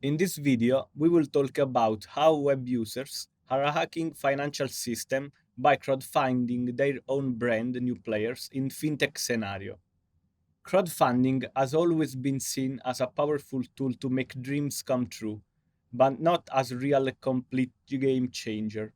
In this video, we will talk about how web users are hacking financial system by crowdfunding their own brand new players in fintech scenario. Crowdfunding has always been seen as a powerful tool to make dreams come true, but not as real complete game changer.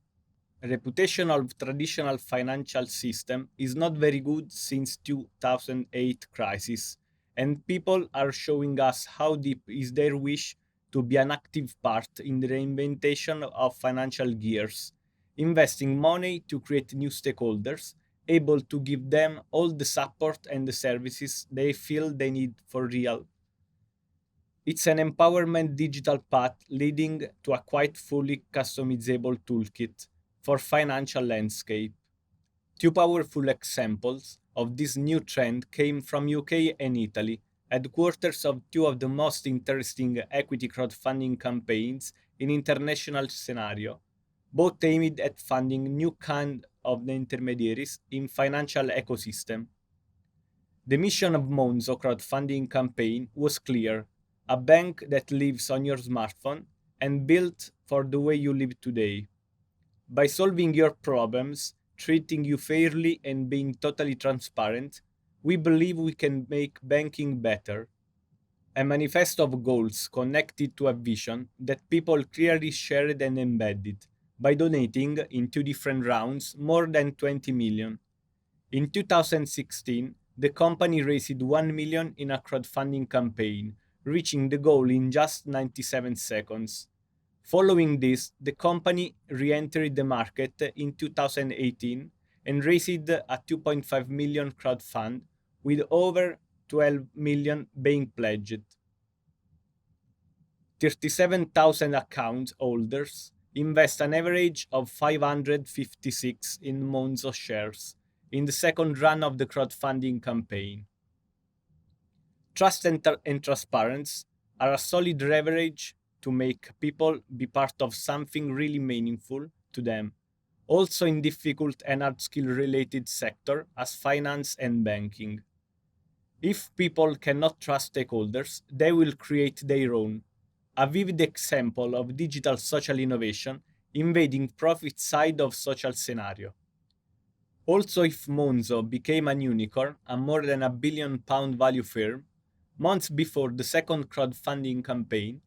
Reputation of traditional financial system is not very good since 2008 crisis, and people are showing us how deep is their wish to be an active part in the reinvention of financial gears, investing money to create new stakeholders able to give them all the support and the services they feel they need for real. It's an empowerment digital path leading to a quite fully customizable toolkit for financial landscape. Two powerful examples of this new trend came from UK and Italy, headquarters of two of the most interesting equity crowdfunding campaigns in international scenario, both aimed at funding new kind of intermediaries in financial ecosystem. The mission of Monzo crowdfunding campaign was clear: a bank that lives on your smartphone and built for the way you live today. By solving your problems, treating you fairly, and being totally transparent, we believe we can make banking better. A manifesto of goals connected to a vision that people clearly shared and embedded by donating in two different rounds more than 20 million. In 2016, the company raised 1 million in a crowdfunding campaign, reaching the goal in just 97 seconds. Following this, the company re-entered the market in 2018 and raised a 2.5 million crowdfund with over 12 million being pledged. 37,000 account holders invest an average of 556 in Monzo shares in the second run of the crowdfunding campaign. Trust and transparency are a solid leverage to make people be part of something really meaningful to them, also in difficult and hard skill related sector as finance and banking. If people cannot trust stakeholders, they will create their own. A vivid example of digital social innovation invading profit side of social scenario. Also, if Monzo became an unicorn, a more than £1 billion value firm, months before the second crowdfunding campaign,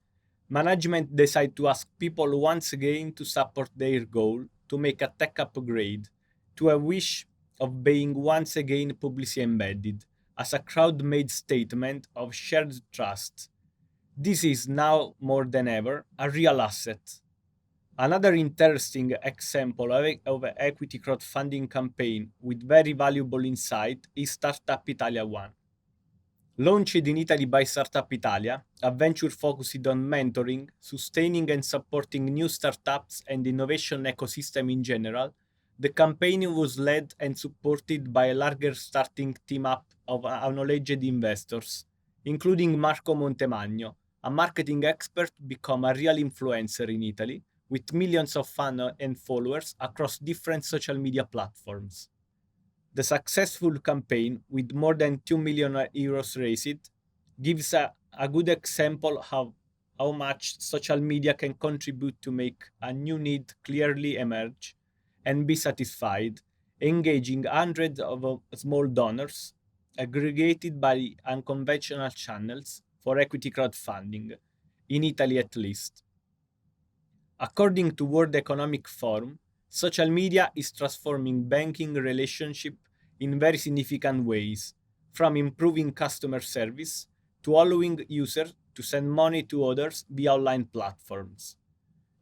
management decided to ask people once again to support their goal to make a tech upgrade, to a wish of being once again publicly embedded, as a crowd-made statement of shared trust. This is now more than ever a real asset. Another interesting example of an equity crowdfunding campaign with very valuable insight is Startup Italia One. Launched in Italy by Startup Italia, a venture focused on mentoring, sustaining and supporting new startups and innovation ecosystem in general, the campaign was led and supported by a larger starting team up of acknowledged investors, including Marco Montemagno, a marketing expert become a real influencer in Italy, with millions of fans and followers across different social media platforms. The successful campaign, with more than 2 million euros raised, gives a good example of how much social media can contribute to make a new need clearly emerge and be satisfied, engaging hundreds of small donors aggregated by unconventional channels for equity crowdfunding, in Italy at least. According to World Economic Forum, social media is transforming banking relationship in very significant ways, from improving customer service to allowing users to send money to others via online platforms.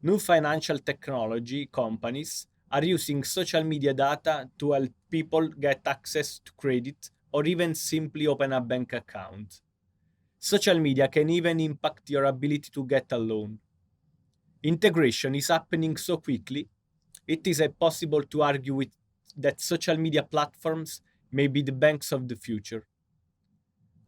New financial technology companies are using social media data to help people get access to credit or even simply open a bank account. Social media can even impact your ability to get a loan. Integration is happening so quickly, it is possible to argue with that social media platforms may be the banks of the future.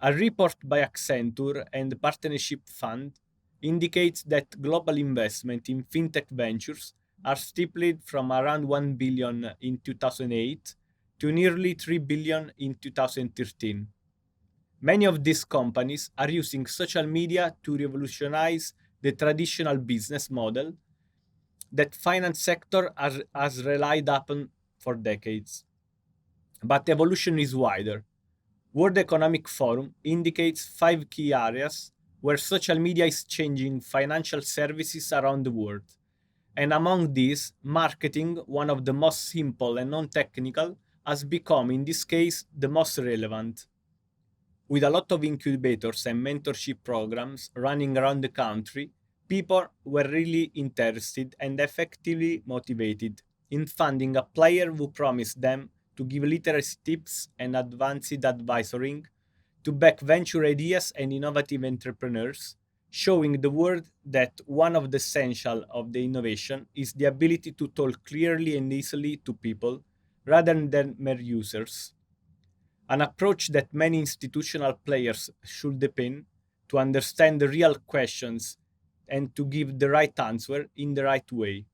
A report by Accenture and the Partnership Fund indicates that global investment in fintech ventures are steepled from around 1 billion in 2008 to nearly 3 billion in 2013. Many of these companies are using social media to revolutionize the traditional business model that finance sector has relied upon for decades. But evolution is wider. World Economic Forum indicates five key areas where social media is changing financial services around the world. And among these, marketing, one of the most simple and non-technical, has become in this case the most relevant. With a lot of incubators and mentorship programs running around the country, people were really interested and effectively motivated in funding a player who promised them to give literacy tips and advanced advisory to back venture ideas and innovative entrepreneurs, showing the world that one of the essential of the innovation is the ability to talk clearly and easily to people rather than mere users, an approach that many institutional players should depend to understand the real questions and to give the right answer in the right way.